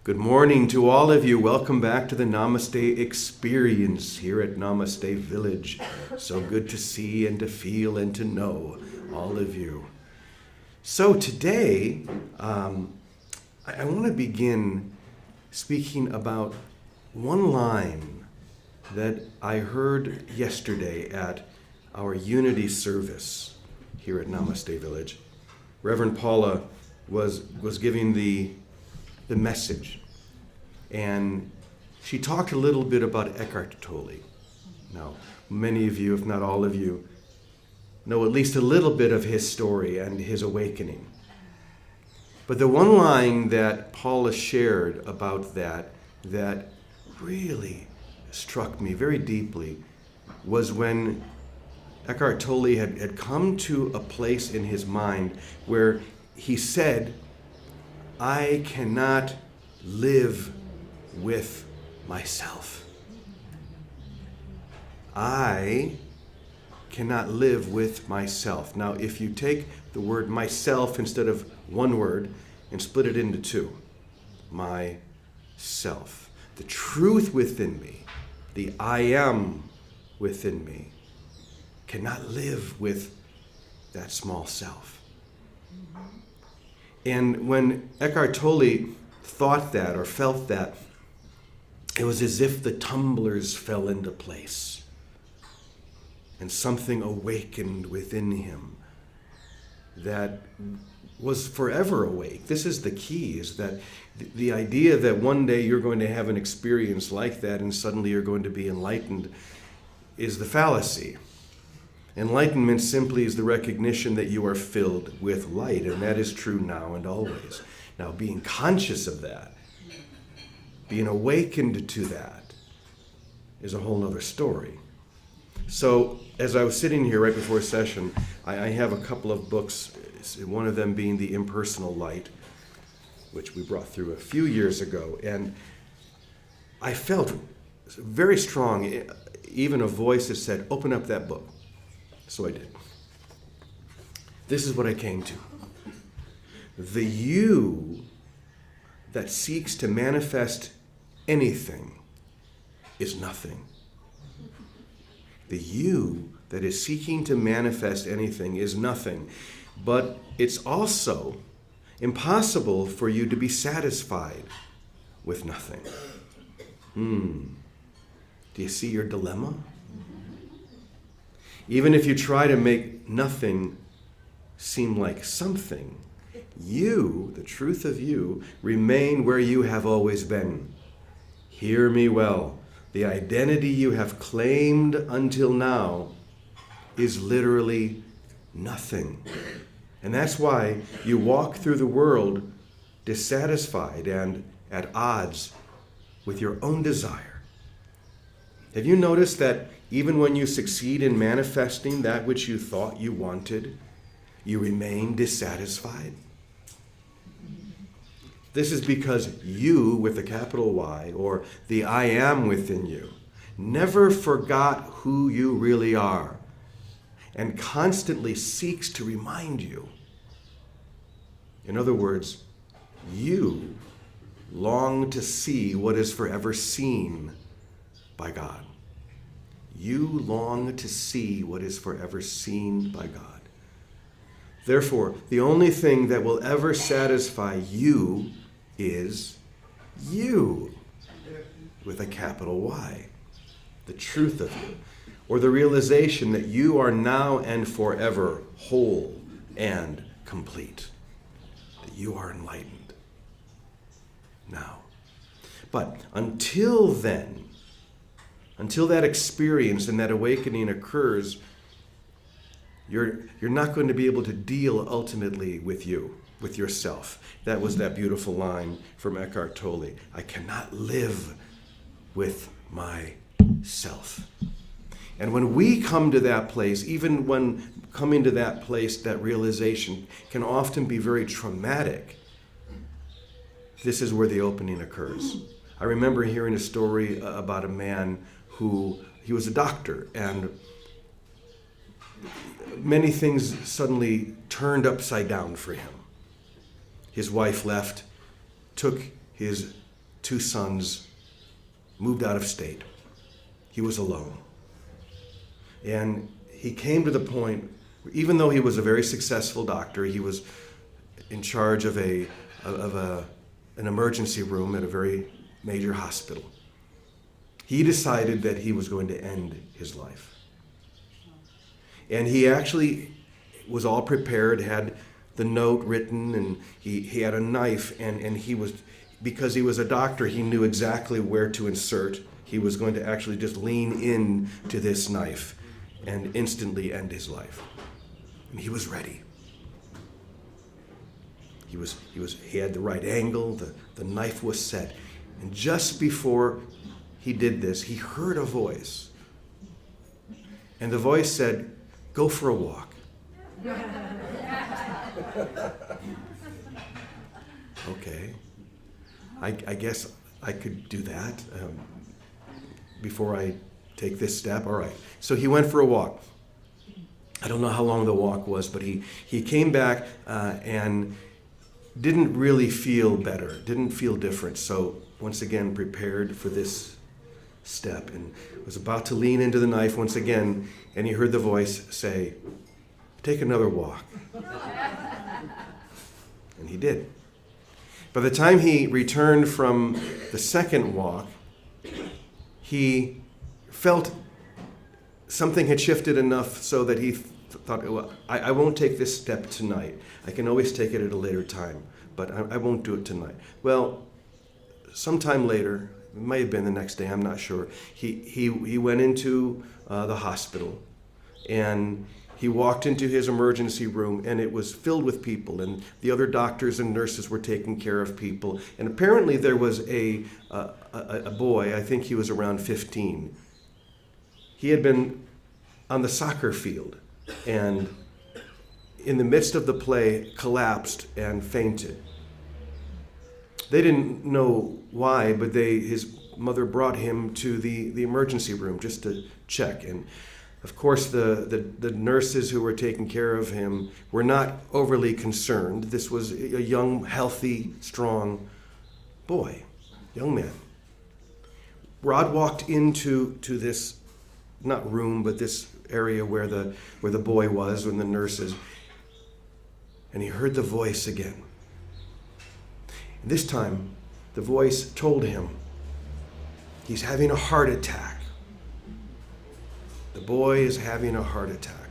Good morning to all of you. Welcome back to the Namaste experience here at Namaste Village. So good to see and to feel and to know all of you. So today, I want to begin speaking about one line that I heard yesterday at our Unity service here at Namaste Village. Reverend Paula was giving the message, and she talked a little bit about Eckhart Tolle. Now, many of you, if not all of you, know at least a little bit of his story and his awakening. But the one line that Paula shared about that really struck me very deeply was when Eckhart Tolle had come to a place in his mind where he said, I cannot live with myself. I cannot live with myself. Now, if you take the word myself instead of one word and split it into two, myself, the truth within me, the I am within me, cannot live with that small self. And when Eckhart Tolle thought that or felt that, it was as if the tumblers fell into place and something awakened within him that was forever awake. This is the key, is that the idea that one day you're going to have an experience like that and suddenly you're going to be enlightened is the fallacy. Enlightenment simply is the recognition that you are filled with light, and that is true now and always. Now, being conscious of that, being awakened to that, is a whole other story. So, as I was sitting here right before session, I have a couple of books, one of them being The Impersonal Light, which we brought through a few years ago, and I felt very strong, even a voice that said, open up that book. So I did. This is what I came to. The you that seeks to manifest anything is nothing. The you that is seeking to manifest anything is nothing. But it's also impossible for you to be satisfied with nothing. Do you see your dilemma? Even if you try to make nothing seem like something, you, the truth of you, remain where you have always been. Hear me well. The identity you have claimed until now is literally nothing. And that's why you walk through the world dissatisfied and at odds with your own desire. Have you noticed that even when you succeed in manifesting that which you thought you wanted, you remain dissatisfied? This is because you, with a capital Y, or the I am within you, never forgot who you really are and constantly seeks to remind you. In other words, you long to see what is forever seen by God. You long to see what is forever seen by God. Therefore, the only thing that will ever satisfy you is you, with a capital Y, the truth of you, or the realization that you are now and forever whole and complete, that you are enlightened now. But until then, until that experience and that awakening occurs, you're not going to be able to deal ultimately with you, with yourself. That was that beautiful line from Eckhart Tolle. I cannot live with myself. And when we come to that place, even when coming to that place, that realization can often be very traumatic. This is where the opening occurs. I remember hearing a story about a man he was a doctor, and many things suddenly turned upside down for him. His wife left, took his 2 sons, moved out of state. He was alone. And he came to the point, even though he was a very successful doctor, he was in charge of an emergency room at a very major hospital. He decided that he was going to end his life. And he actually was all prepared, had the note written, and he had a knife, and he was, because he was a doctor, he knew exactly where to insert. He was going to actually just lean in to this knife and instantly end his life. And he was ready. He had the right angle, the knife was set. And just before he did this, he heard a voice. And the voice said, "Go for a walk." Okay. I guess I could do that before I take this step. All right. So he went for a walk. I don't know how long the walk was, but he came back and didn't really feel better, didn't feel different. So once again, prepared for this step and was about to lean into the knife once again, and he heard the voice say, "Take another walk." And he did. By the time he returned from the second walk, he felt something had shifted enough so that he thought, well, I won't take this step tonight. I can always take it at a later time, but I won't do it tonight. Well, sometime later, it might have been the next day, I'm not sure, he went into the hospital, and he walked into his emergency room, and it was filled with people, and the other doctors and nurses were taking care of people. And apparently there was a boy, I think he was around 15. He had been on the soccer field, and in the midst of the play collapsed and fainted. They didn't know why, but his mother brought him to the emergency room just to check. And of course, the nurses who were taking care of him were not overly concerned. This was a young, healthy, strong boy, young man. Rod walked into this, not room, but this area where the boy was and the nurses, and he heard the voice again. This time, the voice told him he's having a heart attack. The boy is having a heart attack.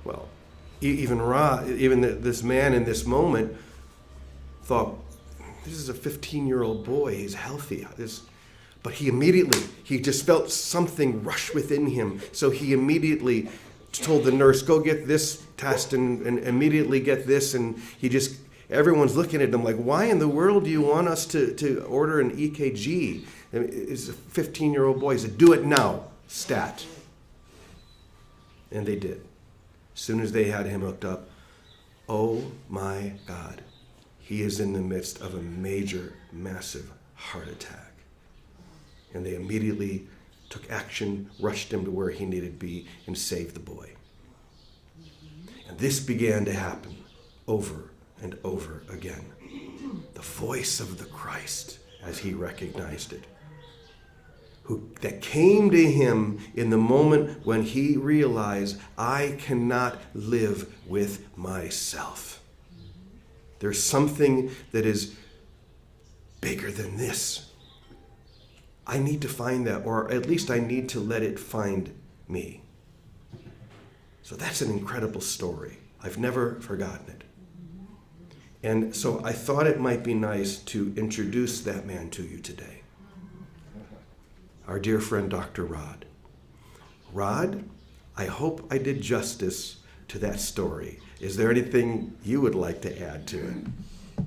Well, even this man in this moment thought, this is a 15-year-old boy, he's healthy. But he just felt something rush within him. So he immediately told the nurse, go get this test and immediately get this. And everyone's looking at him like, why in the world do you want us to order an EKG? I mean, it's a 15-year-old boy. He said, do it now. Stat. And they did. As soon as they had him hooked up, oh my God, he is in the midst of a major, massive heart attack. And they immediately took action, rushed him to where he needed to be, and saved the boy. And this began to happen over and over again. The voice of the Christ, as he recognized it, that came to him in the moment when he realized, I cannot live with myself. There's something that is bigger than this. I need to find that, or at least I need to let it find me. So that's an incredible story. I've never forgotten it. And so I thought it might be nice to introduce that man to you today. Our dear friend, Dr. Rod. Rod, I hope I did justice to that story. Is there anything you would like to add to it?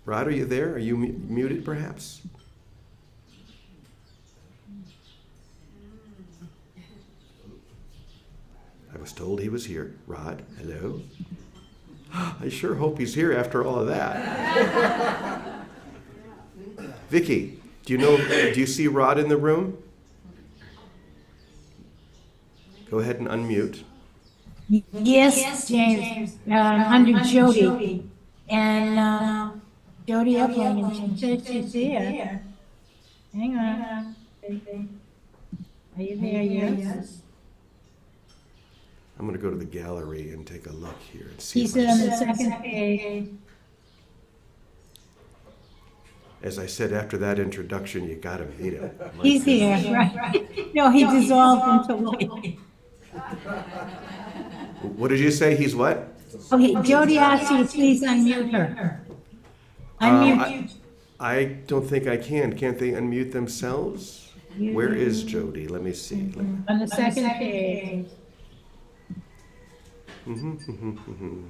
Rod, are you there? Are you muted, perhaps? I was told he was here. Rod, hello? I sure hope he's here after all of that. Vicky, do you see Rod in the room? Go ahead and unmute. Yes, James. Under Jody. And Jody Epling, and she said she's there. Hang on. Are you there? Yes. I'm going to go to the gallery and take a look here and see. He's on the second page. As I said, after that introduction, you got to meet him. He's here, right? No, he dissolved into light. What did you say? He's what? Okay, Jody asked you to please unmute her. Unmute. I don't think I can. Can't they unmute themselves? Where is Jody? Let me see. On the second page.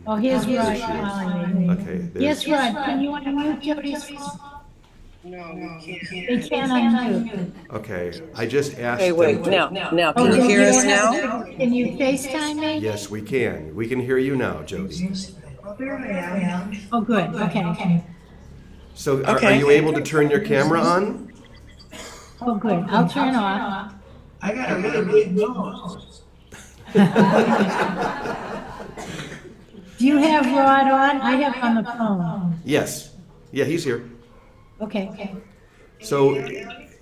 Oh, here's Rod calling me. Okay. Yes, Rod, can you unmute Jody's phone? No, they can't unmute. Okay, I just asked Hey, wait, them. now, can you hear us now? Can you FaceTime me? Yes, we can. We can hear you now, Jody. Oh, good, okay. So are you able to turn your camera on? Oh, good, I'll turn off. I got a really big nose. Do you have Rod on? I have on the phone. Yes. Yeah, he's here. Okay. So,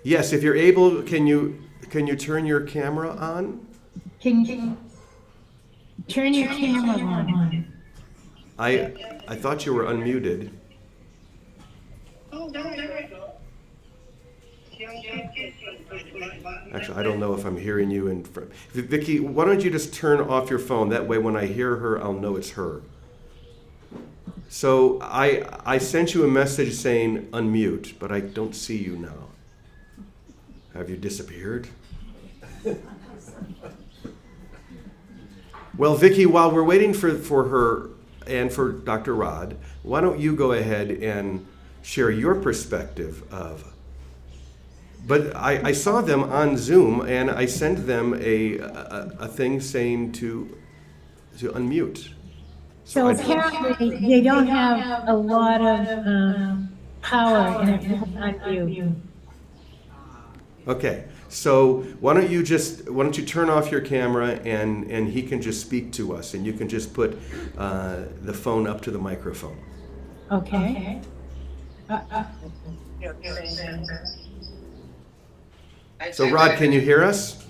yes, if you're able, can you turn your camera on? Can you turn your camera on? I thought you were unmuted. Oh, there we go. Actually, I don't know if I'm hearing you in front. Vicky, why don't you just turn off your phone? That way, when I hear her, I'll know it's her. So I sent you a message saying unmute, but I don't see you now. Have you disappeared? Well, Vicky, while we're waiting for her and for Dr. Rod, why don't you go ahead and share your perspective of. But I saw them on Zoom, and I sent them a thing saying to unmute. So apparently, they don't have a lot of power in it unmute. Okay, so why don't you turn off your camera and he can just speak to us, and you can just put the phone up to the microphone. Okay. So Rod, can you hear us?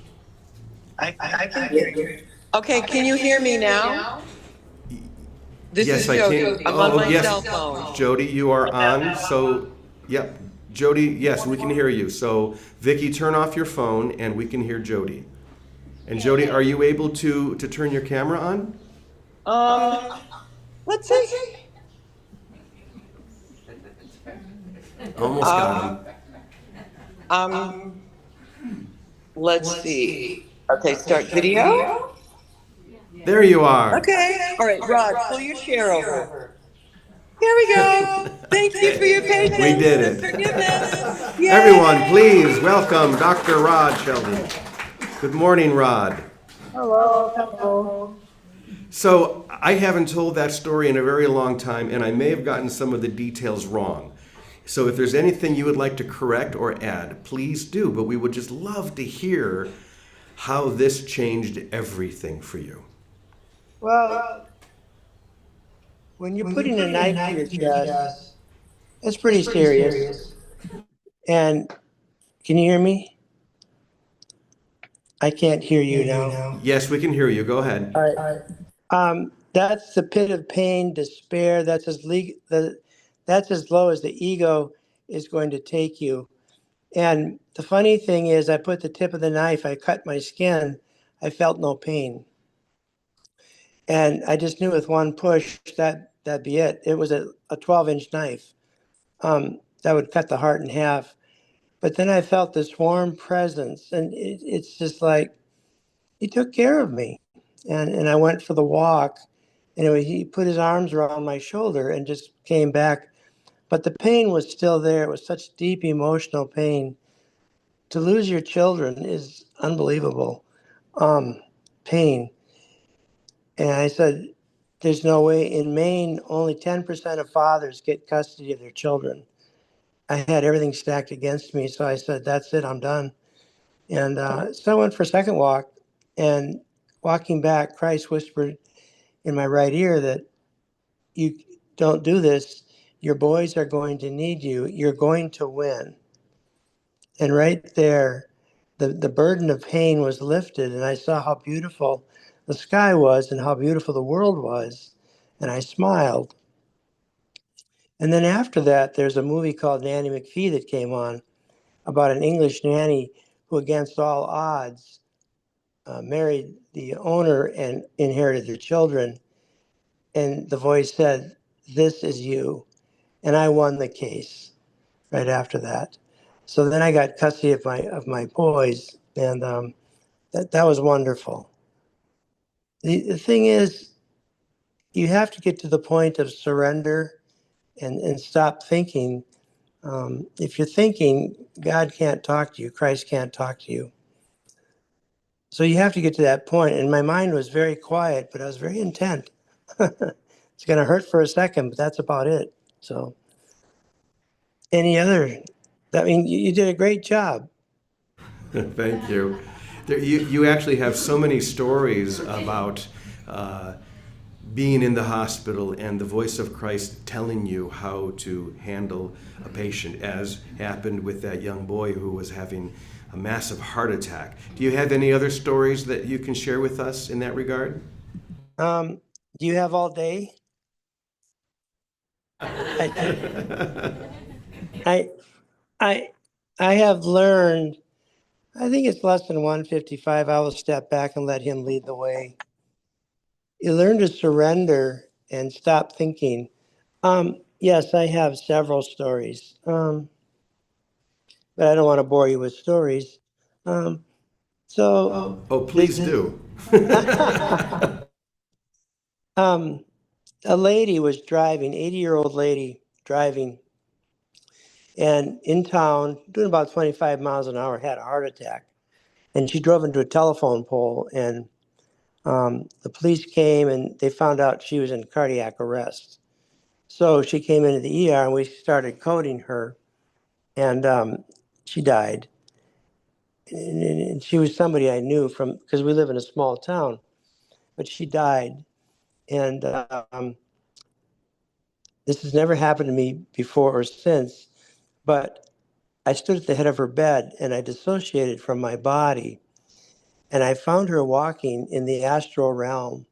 I can hear you. Okay, can you hear me now? This Yes, is I Jody. can. I'm on my yes. cell phone. Jody, you are on. So, yep. Jody, yes, we can hear you. So, Vicky, turn off your phone and we can hear Jody. And Jody, are you able to turn your camera on? Let's see. Almost got him. Let's see. Okay, start video. There you are. Okay. All right, Rod, pull your chair over. Here we go. Thank you for your patience. We did it. And forgiveness. Yay. Everyone, please welcome Dr. Rod Sheldon. Good morning, Rod. Hello. So, I haven't told that story in a very long time, and I may have gotten some of the details wrong. So if there's anything you would like to correct or add, please do. But we would just love to hear how this changed everything for you. Well, when you're putting a knife to your chest, it's pretty serious. And can you hear me? I can't hear you now. Yes, we can hear you. Go ahead. All right. That's the pit of pain, despair. That's as low as the ego is going to take you. And the funny thing is, I put the tip of the knife, I cut my skin, I felt no pain. And I just knew with one push that'd be it. It was a 12-inch knife that would cut the heart in half. But then I felt this warm presence, and it's just like he took care of me. And I went for the walk. Anyway, he put his arms around my shoulder and just came back. But the pain was still there. It was such deep emotional pain. To lose your children is unbelievable pain. And I said, there's no way. In Maine, only 10% of fathers get custody of their children. I had everything stacked against me. So I said, that's it, I'm done. And so I went for a second walk. And walking back, Christ whispered in my right ear that don't do this, your boys are going to need you. You're going to win. And right there, the burden of pain was lifted, and I saw how beautiful the sky was and how beautiful the world was, and I smiled. And then after that, there's a movie called Nanny McPhee that came on about an English nanny who, against all odds, married the owner and inherited the children. And the voice said, "This is you." And I won the case right after that. So then I got custody of my boys, and that was wonderful. The thing is, you have to get to the point of surrender and stop thinking. If you're thinking, God can't talk to you, Christ can't talk to you. So you have to get to that point. And my mind was very quiet, but I was very intent. It's going to hurt for a second, but that's about it. So, any other? I mean, you did a great job. Thank you. You actually have so many stories about being in the hospital and the voice of Christ telling you how to handle a patient, as happened with that young boy who was having a massive heart attack. Do you have any other stories that you can share with us in that regard? Do you have all day? I, I, I have learned. I think it's less than 155. I will step back and let him lead the way. You learn to surrender and stop thinking. Yes, I have several stories, but I don't want to bore you with stories. So, Oh, please do. a lady was driving, 80-year-old lady driving, and in town, doing about 25 miles an hour, had a heart attack. And she drove into a telephone pole, and the police came and they found out she was in cardiac arrest. So she came into the ER and we started coding her, and she died. And she was somebody I knew from, because we live in a small town, but she died. And this has never happened to me before or since, but I stood at the head of her bed and I dissociated from my body. And I found her walking in the astral realm.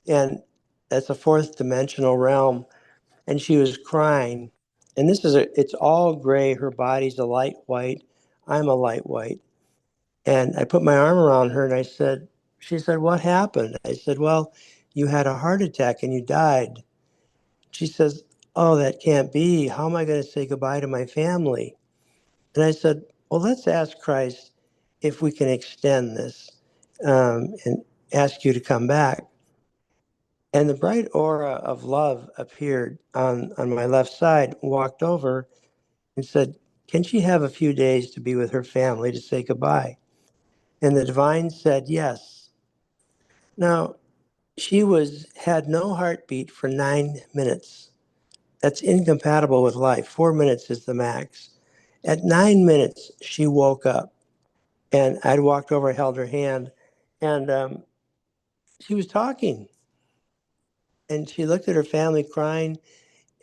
And that's a fourth dimensional realm. And she was crying. And it's all gray. Her body's a light white. I'm a light white. And I put my arm around her and she said, "What happened?" I said, "Well, you had a heart attack and you died." She says, "Oh, that can't be. How am I going to say goodbye to my family?" And I said, "Well, let's ask Christ if we can extend this and ask you to come back." And the bright aura of love appeared on my left side, walked over and said, "Can she have a few days to be with her family to say goodbye?" And the divine said, "Yes." Now, had no heartbeat for 9 minutes. That's incompatible with life. 4 minutes is the max. At 9 minutes, she woke up, and I'd walked over, held her hand, and she was talking. And she looked at her family crying,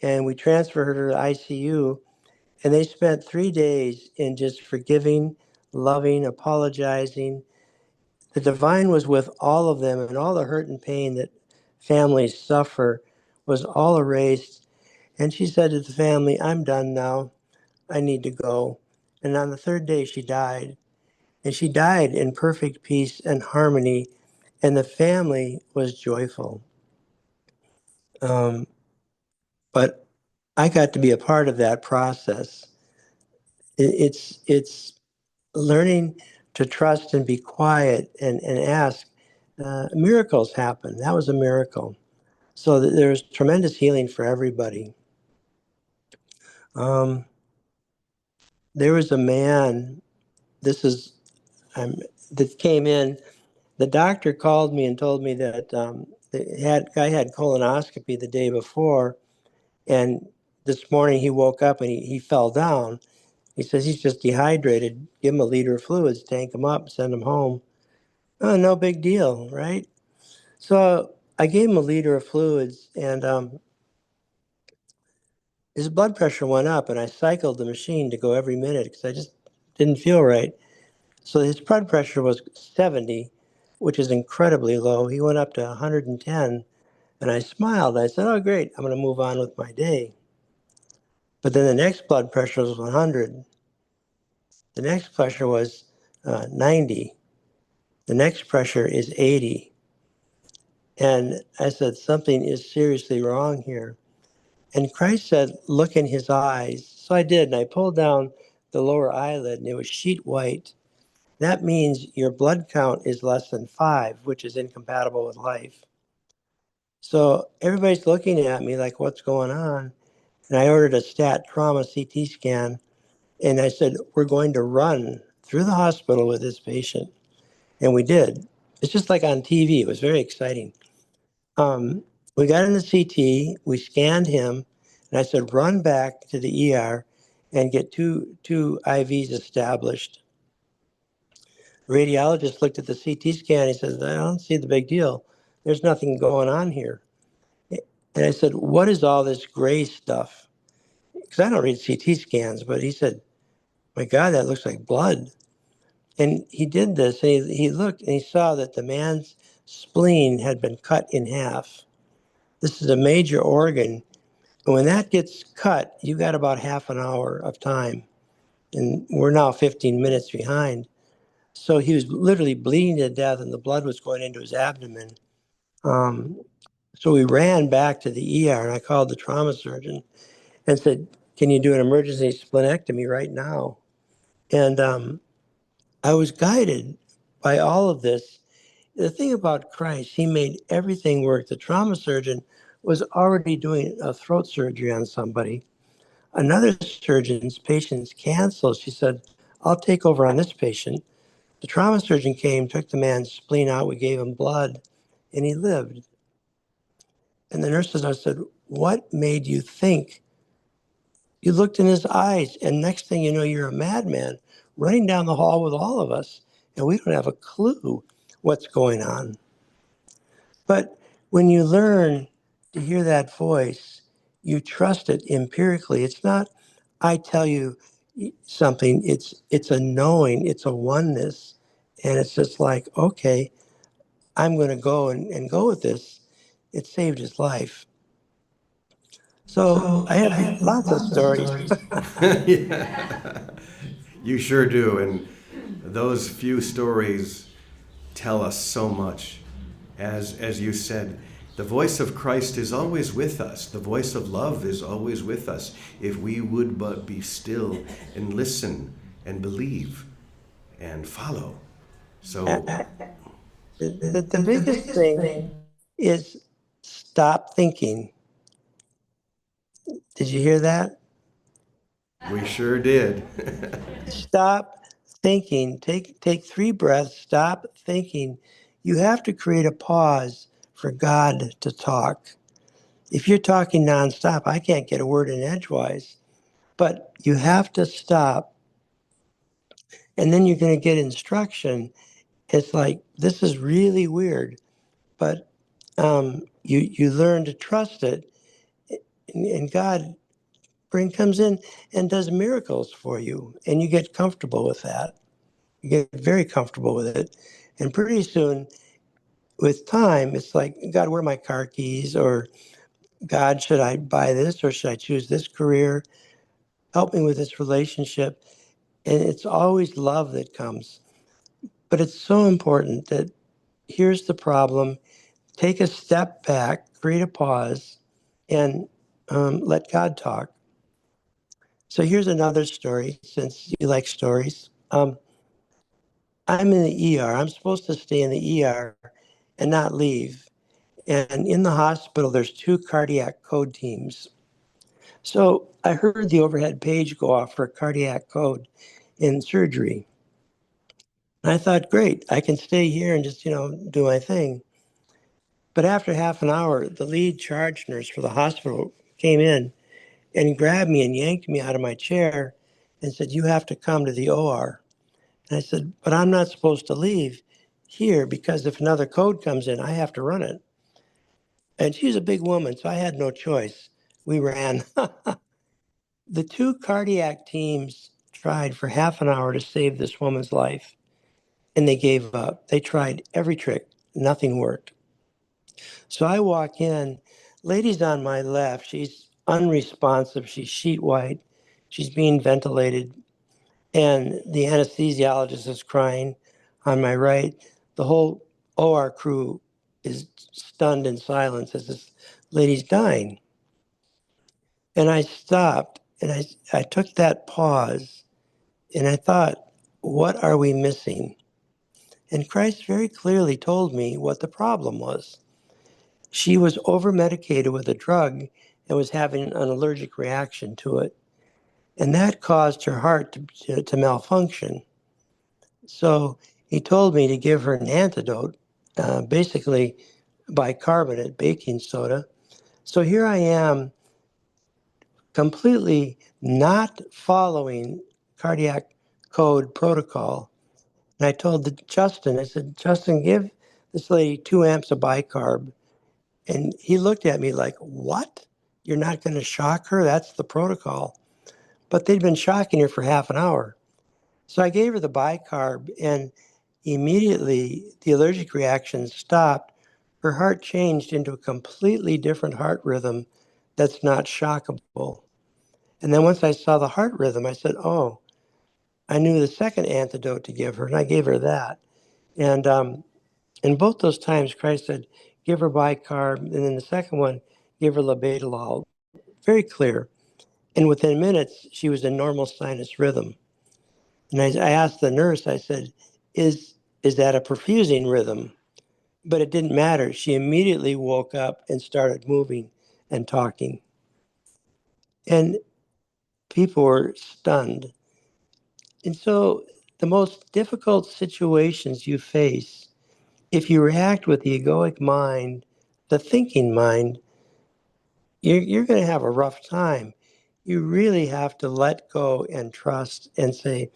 and we transferred her to the ICU. And they spent 3 days in just forgiving, loving, apologizing. The divine was with all of them, and all the hurt and pain that families suffer was all erased. And she said to the family, "I'm done now. I need to go." And on the third day, she died. And she died in perfect peace and harmony, and the family was joyful. But I got to be a part of that process. It's learning to trust and be quiet and ask. Miracles happen. That was a miracle. So there's tremendous healing for everybody. Um, there was a man. This is that came in. The doctor called me and told me that the guy had colonoscopy the day before, and this morning he woke up and he fell down. He says he's just dehydrated. Give him a liter of fluids, tank him up, send him home. Oh, no big deal, right? So I gave him a liter of fluids, and his blood pressure went up, and I cycled the machine to go every minute because I just didn't feel right. So his blood pressure was 70, which is incredibly low. He went up to 110, and I smiled. I said, "Oh, great, I'm going to move on with my day." But then the next blood pressure was 100. The next pressure was 90. The next pressure is 80. And I said, something is seriously wrong here. And Christ said, look in his eyes. So I did, and I pulled down the lower eyelid, and it was sheet white. That means your blood count is less than 5, which is incompatible with life. So everybody's looking at me like, what's going on? And I ordered a stat trauma CT scan. And I said, we're going to run through the hospital with this patient. And we did. It's just like on TV. It was very exciting. We got in the CT, we scanned him, and I said, run back to the ER and get two IVs established. The radiologist looked at the CT scan. He says, I don't see the big deal. There's nothing going on here. And I said, what is all this gray stuff? Because I don't read CT scans, but he said, my God, that looks like blood. And he did this, and he looked, and he saw that the man's spleen had been cut in half. This is a major organ. And when that gets cut, you got about half an hour of time. And we're now 15 minutes behind. So he was literally bleeding to death, and the blood was going into his abdomen. So we ran back to the ER, and I called the trauma surgeon and said, can you do an emergency splenectomy right now? And I was guided by all of this. The thing about Christ, he made everything work. The trauma surgeon was already doing a throat surgery on somebody. Another surgeon's patient's canceled. She said, I'll take over on this patient. The trauma surgeon came, took the man's spleen out. We gave him blood, and he lived. And the nurses, I said, what made you think? You looked in his eyes, and next thing you know, you're a madman running down the hall with all of us, and we don't have a clue what's going on. But when you learn to hear that voice, you trust it empirically. It's not, I tell you something, it's a knowing, it's a oneness. And it's just like, okay, I'm going to go and go with this. It saved his life. So I have lots of stories. Yeah. You sure do. And those few stories tell us so much. As you said, the voice of Christ is always with us. The voice of love is always with us. If we would but be still and listen and believe and follow. So The biggest thing is stop thinking. Did you hear that? we sure did. Stop thinking. Take 3 breaths. Stop thinking. You have to create a pause for God to talk. If you're talking nonstop, I can't get a word in edgewise. But you have to stop, and then you're going to get instruction. It's like, this is really weird, but you learn to trust it, and God comes in and does miracles for you, and you get comfortable with that. You get very comfortable with it, and pretty soon, with time, it's like, God, where are my car keys? Or God, should I buy this, or should I choose this career? Help me with this relationship. And it's always love that comes. But it's so important that here's the problem. Take a step back, create a pause, and let God talk. So here's another story, since you like stories. I'm in the ER. I'm supposed to stay in the ER and not leave. And in the hospital, there's 2 cardiac code teams. So I heard the overhead page go off for cardiac code in surgery. And I thought, great, I can stay here and just, do my thing. But after half an hour, the lead charge nurse for the hospital came in and grabbed me and yanked me out of my chair and said, you have to come to the OR. And I said, but I'm not supposed to leave here because if another code comes in, I have to run it. And she's a big woman, so I had no choice. We ran. The two cardiac teams tried for half an hour to save this woman's life, and they gave up. They tried every trick. Nothing worked. So I walk in. Lady's on my left. She's unresponsive. She's sheet white. She's being ventilated. And the anesthesiologist is crying on my right. The whole OR crew is stunned in silence as this lady's dying. And I stopped and I took that pause and I thought, what are we missing? And Christ very clearly told me what the problem was. She was over medicated with a drug and was having an allergic reaction to it. And that caused her heart to malfunction. So he told me to give her an antidote, basically bicarbonate, baking soda. So here I am, completely not following cardiac code protocol. And I told Justin, I said, Justin, give this lady 2 amps of bicarb. And he looked at me like, what? You're not going to shock her? That's the protocol. But they'd been shocking her for half an hour. So I gave her the bicarb, and immediately the allergic reaction stopped. Her heart changed into a completely different heart rhythm that's not shockable. And then once I saw the heart rhythm, I said, oh, I knew the second antidote to give her, and I gave her that. And in both those times, Christ said, give her bicarb, and then the second one, give her labetalol. Very clear. And within minutes, she was in normal sinus rhythm. And I asked the nurse, I said, is that a perfusing rhythm? But it didn't matter. She immediately woke up and started moving and talking. And people were stunned. And so the most difficult situations you face, if you react with the egoic mind, the thinking mind, you're going to have a rough time. You really have to let go and trust and say,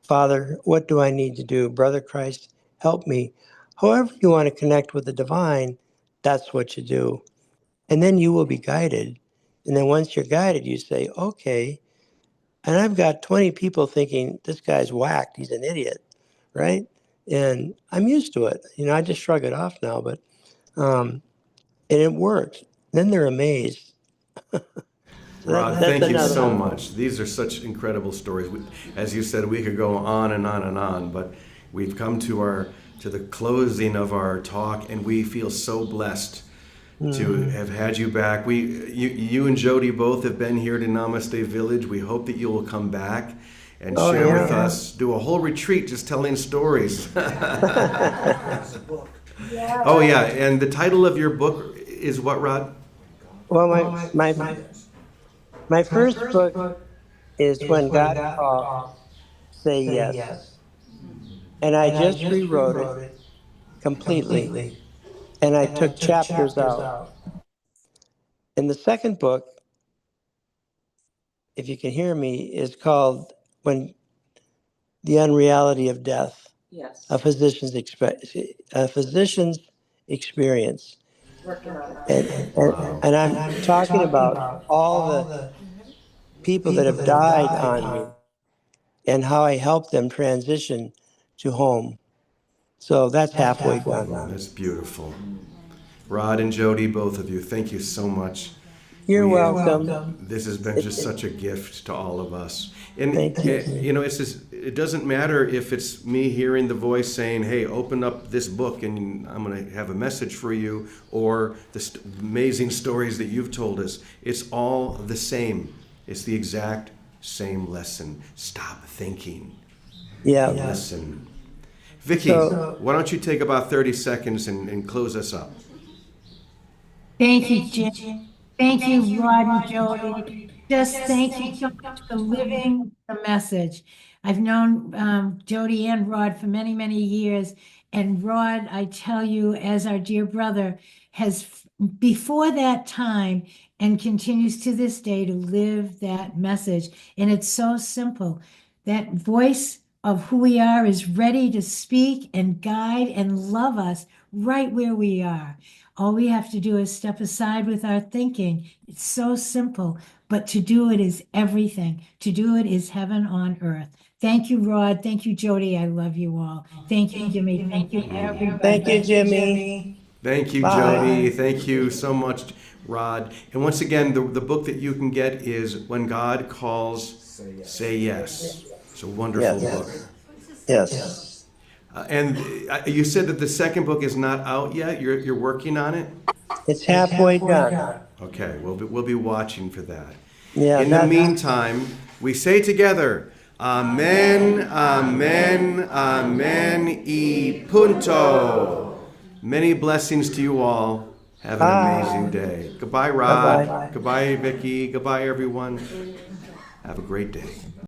Father, what do I need to do? Brother Christ, help me. However you want to connect with the divine, that's what you do. And then you will be guided. And then once you're guided, you say, okay. And I've got 20 people thinking, this guy's whacked. He's an idiot, right? And I'm used to it. I just shrug it off now, but, and it works. Then they're amazed. Rod, thank you so much. These are such incredible stories. As you said, we could go on and on and on, but we've come to the closing of our talk, and we feel so blessed to have had you back. You and Jody both have been here to Namaste Village. We hope that you will come back and share with us, do a whole retreat just telling stories. Oh yeah, and the title of your book is what, Rod? Well, my first book is When God Calls, Say Yes. And I just rewrote it completely. And I took chapters out. And the second book, if you can hear me, is called When the Unreality of Death. Yes. A physician's experience. And I'm talking about all the people that have died on me and how I helped them transition to home. So that's halfway done. That's beautiful. Rod and Jody, both of you, thank you so much. You're welcome. This has been just such a gift to all of us. And Thank you. it's just, it doesn't matter if it's me hearing the voice saying, hey, open up this book and I'm going to have a message for you, or the amazing stories that you've told us. It's all the same. It's the exact same lesson. Stop thinking. Yeah. Listen. Vicki, why don't you take about 30 seconds and close us up? Thank you, Jim. Thank you, Rod and Jody. Just thank you so much for living the message. I've known Jody and Rod for many, many years. And Rod, I tell you, as our dear brother, has before that time and continues to this day to live that message. And it's so simple. That voice of who we are is ready to speak and guide and love us right where we are. All we have to do is step aside with our thinking. It's so simple, but to do it is everything. To do it is heaven on earth. Thank you, Rod. Thank you, Jody. I love you all. Thank you, Jimmy. Thank you, everybody. Thank you, Jimmy. Thank you, Bye. Jody. Thank you so much, Rod. And once again, the book that you can get is When God Calls, Say Yes. It's a wonderful Yes. book. Yes. And you said that the second book is not out yet. You're working on it. It's halfway done. Okay, we'll be watching for that. Yeah. In the meantime, we say together, Amen, Amen, Amen, y punto. Many blessings to you all. Have an amazing day. Goodbye, Rod. Bye-bye. Goodbye, Vicky. Goodbye, everyone. Have a great day.